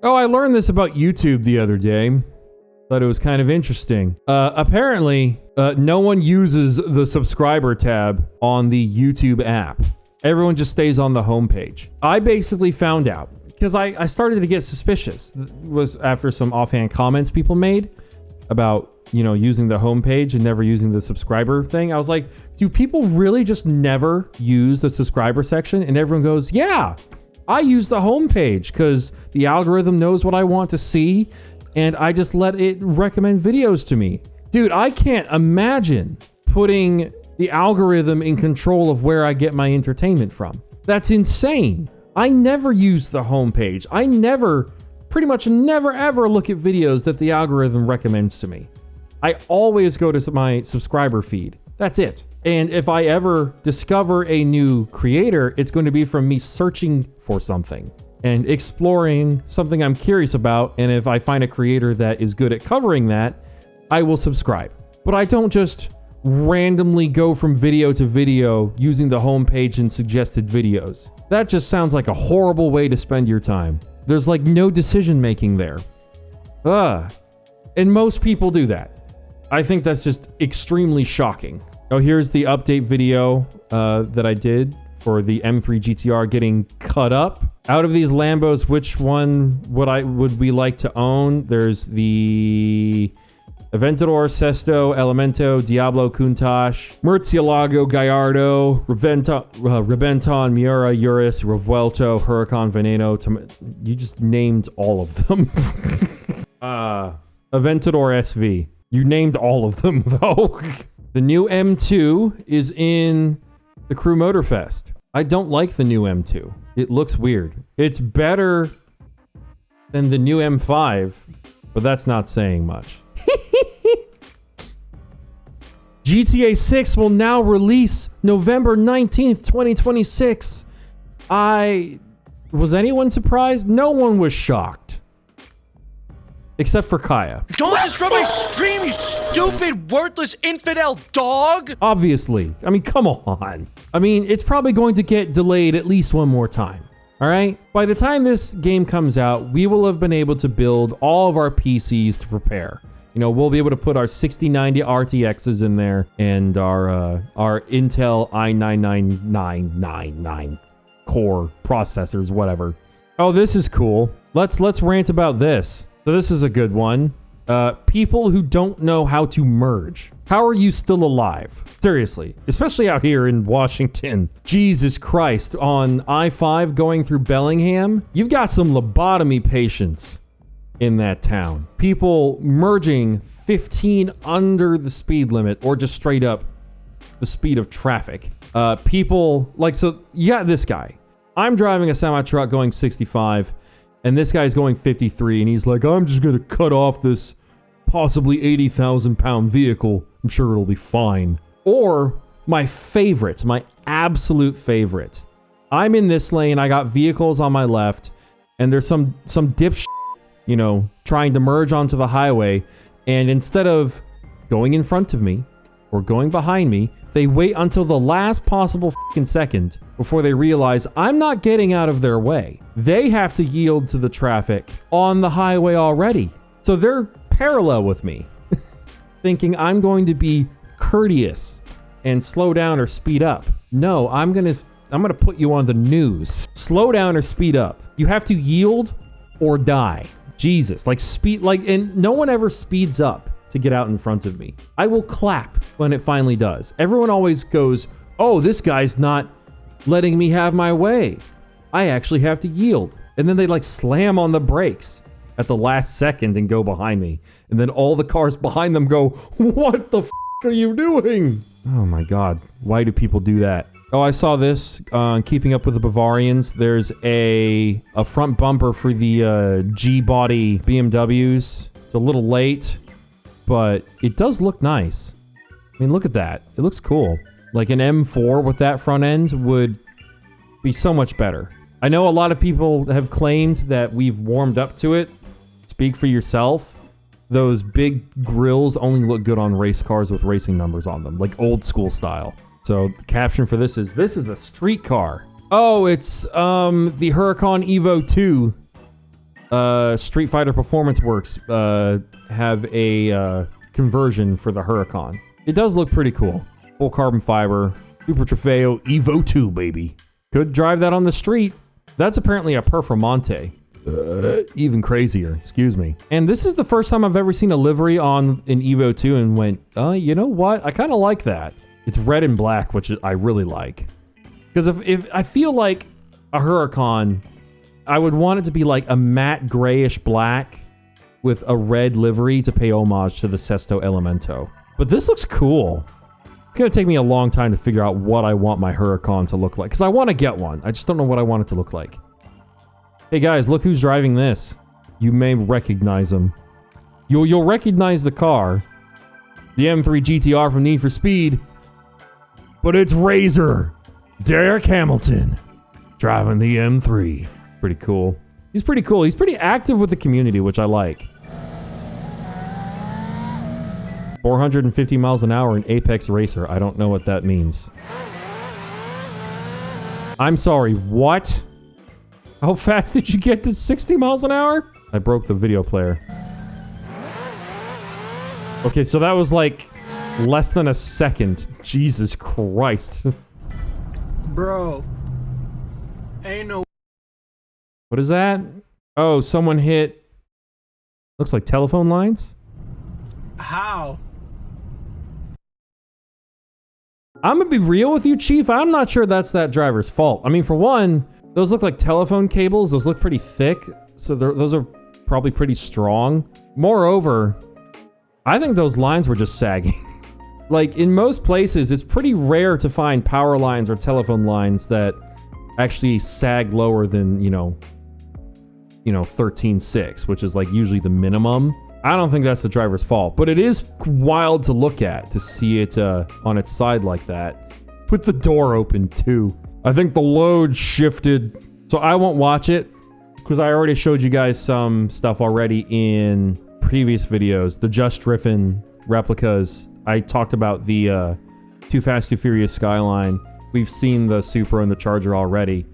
Oh, I learned this about YouTube the other day. Thought it was kind of interesting. Apparently, no one uses the subscriber tab on the YouTube app. Everyone just stays on the homepage. I basically found out, because I started to get suspicious. It was after some offhand comments people made about, you know, using the homepage and never using the subscriber thing. I was like, do people really just never use the subscriber section? And everyone goes, yeah, I use the homepage because the algorithm knows what I want to see and I just let it recommend videos to me. Dude, I can't imagine putting the algorithm in control of where I get my entertainment from. That's insane. I never use the homepage. I pretty much never ever look at videos that the algorithm recommends to me. I always go to my subscriber feed. That's it. And if I ever discover a new creator, it's going to be from me searching for something and exploring something I'm curious about. And if I find a creator that is good at covering that, I will subscribe. But I don't just randomly go from video to video using the homepage and suggested videos. That just sounds like a horrible way to spend your time. There's like no decision making there. And most people do that. I think that's just extremely shocking. Oh, here's the update video that I did for the M3 GTR getting cut up. Out of these Lambos, which one would we like to own? There's the Aventador, Sesto, Elemento, Diablo, Countach, Murcielago, Gallardo, Rebenton, Miura, Urus, Revuelto, Huracan, Veneno. You just named all of them. Aventador SV. You named all of them, though. The new M2 is in the Crew Motorfest. I don't like the new M2. It looks weird. It's better than the new M5, but that's not saying much. GTA 6 will now release November 19th, 2026. Was anyone surprised? No one was shocked. Except for Kaya. Don't disrupt my stream, you stupid, worthless infidel dog! Obviously. I mean, come on. I mean, it's probably going to get delayed at least one more time. All right? By the time this game comes out, we will have been able to build all of our PCs to prepare. You know, we'll be able to put our 6090 RTXs in there and our Intel i9-9999 core processors, whatever. Oh, this is cool. Let's rant about this. So this is a good one. People who don't know how to merge. How are you still alive? Seriously, especially out here in Washington. Jesus Christ, on I-5 going through Bellingham, you've got some lobotomy patients in that town. People merging 15 under the speed limit or just straight up the speed of traffic. People like, so you got this guy. I'm driving a semi-truck going 65 and this guy's going 53 and he's like, I'm just gonna cut off this possibly 80,000 pound vehicle. I'm sure it'll be fine. Or my favorite, my absolute favorite. I'm in this lane, I got vehicles on my left and there's some dipshit, you know, trying to merge onto the highway, and instead of going in front of me or going behind me, they wait until the last possible second before they realize I'm not getting out of their way. They have to yield to the traffic on the highway already. So they're parallel with me, thinking I'm going to be courteous and slow down or speed up. No, I'm gonna put you on the news. Slow down or speed up. You have to yield or die. Jesus, like speed, like, and no one ever speeds up to get out in front of me. I will clap when it finally does. Everyone always goes, oh, this guy's not letting me have my way. I actually have to yield. And then they like slam on the brakes at the last second and go behind me. And then all the cars behind them go, what the are you doing? Oh my God, why do people do that? Oh, I saw this on Keeping Up with the Bavarians. There's a front bumper for the G-body BMWs. It's a little late, but it does look nice. I mean, look at that. It looks cool. Like an M4 with that front end would be so much better. I know a lot of people have claimed that we've warmed up to it. Speak for yourself. Those big grills only look good on race cars with racing numbers on them, like old school style. So the caption for this is a street car. Oh, it's the Huracan Evo 2 Street Fighter Performance Works have a conversion for the Huracan. It does look pretty cool. Full carbon fiber, Super Trofeo Evo 2, baby. Could drive that on the street. That's apparently a Performante. Even crazier, excuse me. And this is the first time I've ever seen a livery on an Evo 2 and went, you know what? I kind of like that. It's red and black, which I really like. Because if I feel like a Huracan, I would want it to be like a matte grayish black with a red livery to pay homage to the Sesto Elemento. But this looks cool. It's gonna take me a long time to figure out what I want my Huracan to look like. Because I want to get one. I just don't know what I want it to look like. Hey guys, look who's driving this. You may recognize him. You'll recognize the car. The M3 GTR from Need for Speed. But it's Razor. Derek Hamilton. Driving the M3. Pretty cool. He's pretty cool. He's pretty active with the community, which I like. 450 miles an hour in Apex Racer. I don't know what that means. I'm sorry, what? How fast did you get to 60 miles an hour? I broke the video player. Okay, so that was like less than a second. Jesus Christ. Bro. Ain't no... What is that? Oh, someone hit... Looks like telephone lines? How? I'm gonna be real with you, Chief. I'm not sure that's that driver's fault. I mean, for one, those look like telephone cables. Those look pretty thick. So those are probably pretty strong. Moreover, I think those lines were just sagging. Like, in most places, it's pretty rare to find power lines or telephone lines that actually sag lower than, 13.6, which is like usually the minimum. I don't think that's the driver's fault, but it is wild to look at, to see it on its side like that. With the door open too. I think the load shifted. So I won't watch it because I already showed you guys some stuff already in previous videos. The Just Driven replicas. I talked about the Too Fast, Too Furious Skyline. We've seen the Supra and the Charger already.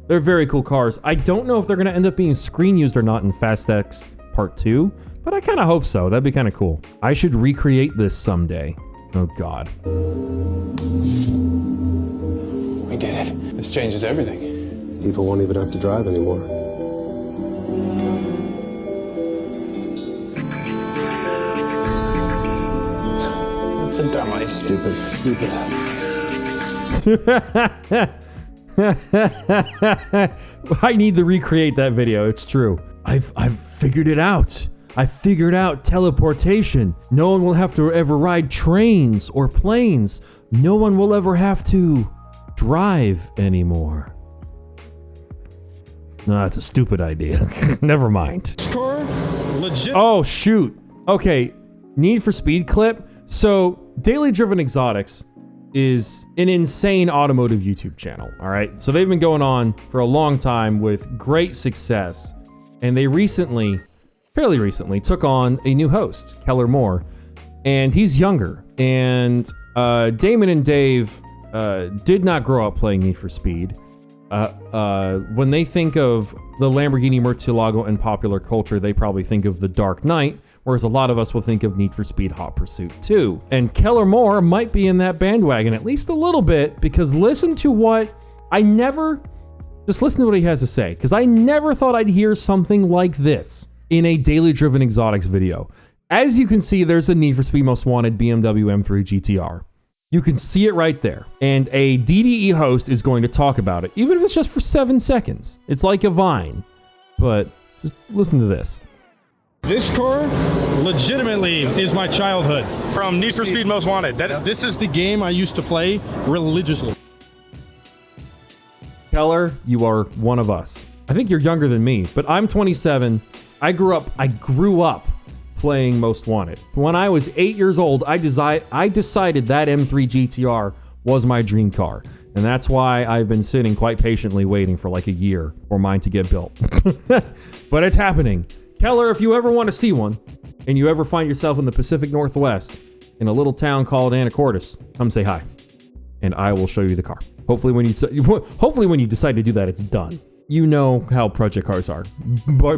They're very cool cars. I don't know if they're going to end up being screen used or not in Fast X Part 2, but I kind of hope so. That'd be kind of cool. I should recreate this someday. Oh, God. We did it. This changes everything. People won't even have to drive anymore. It's a dumb idea. Stupid. I need to recreate that video. It's true. I've figured it out. I figured out teleportation. No one will have to ever ride trains or planes. No one will ever have to drive anymore. No, that's a stupid idea. Never mind. Oh, shoot. Okay, Need for Speed clip. So, Daily Driven Exotics is an insane automotive YouTube channel, all right? So they've been going on for a long time with great success. And they fairly recently, took on a new host, Keller Moore. And he's younger. And Damon and Dave did not grow up playing Need for Speed. When they think of the Lamborghini Murcielago in popular culture, they probably think of The Dark Knight, whereas a lot of us will think of Need for Speed Hot Pursuit 2. And Keller Moore might be in that bandwagon, at least a little bit, because listen to what he has to say, because I never thought I'd hear something like this in a Daily Driven Exotics video. As you can see, there's a Need for Speed Most Wanted BMW M3 GTR. You can see it right there. And a DDE host is going to talk about it, even if it's just for 7 seconds. It's like a Vine. But just listen to this. This car legitimately is my childhood. From Need for Speed Most Wanted. This is the game I used to play religiously. Keller, you are one of us. I think you're younger than me, but I'm 27. I grew up playing Most Wanted. When I was 8 years old, I decided that M3 GTR was my dream car. And that's why I've been sitting quite patiently waiting for like a year for mine to get built. But it's happening. Keller, if you ever want to see one, and you ever find yourself in the Pacific Northwest, in a little town called Anacortes, come say hi. And I will show you the car. Hopefully when you decide to do that, it's done. you know how project cars are.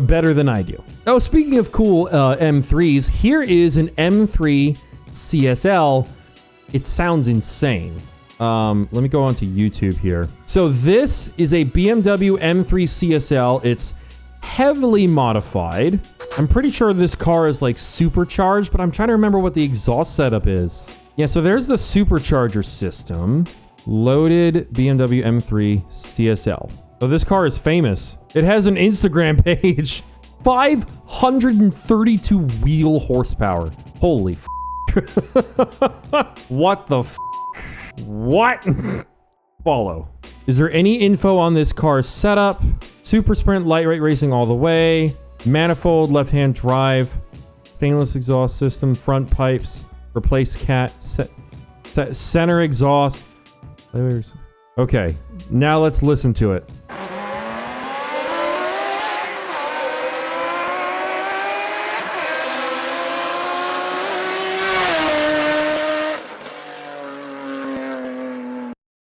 Better than I do. Oh, speaking of cool M3s, here is an M3 CSL. It sounds insane. Let me go onto YouTube here. So this is a BMW M3 CSL. It's heavily modified. I'm pretty sure this car is like supercharged, but I'm trying to remember what the exhaust setup is. Yeah, so there's the supercharger system. Loaded BMW M3 CSL. So this car is famous. It has an Instagram page. 532 wheel horsepower. Holy f***. What the f***? What? Follow. Is there any info on this car's setup? Super Sprint, light rate racing all the way. Manifold, left-hand drive. Stainless exhaust system, front pipes. Replace cat. Center exhaust. Okay, now let's listen to it.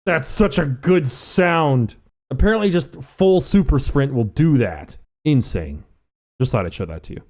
That's such a good sound. Apparently just full Super Sprint will do that. Insane. Just thought I'd show that to you.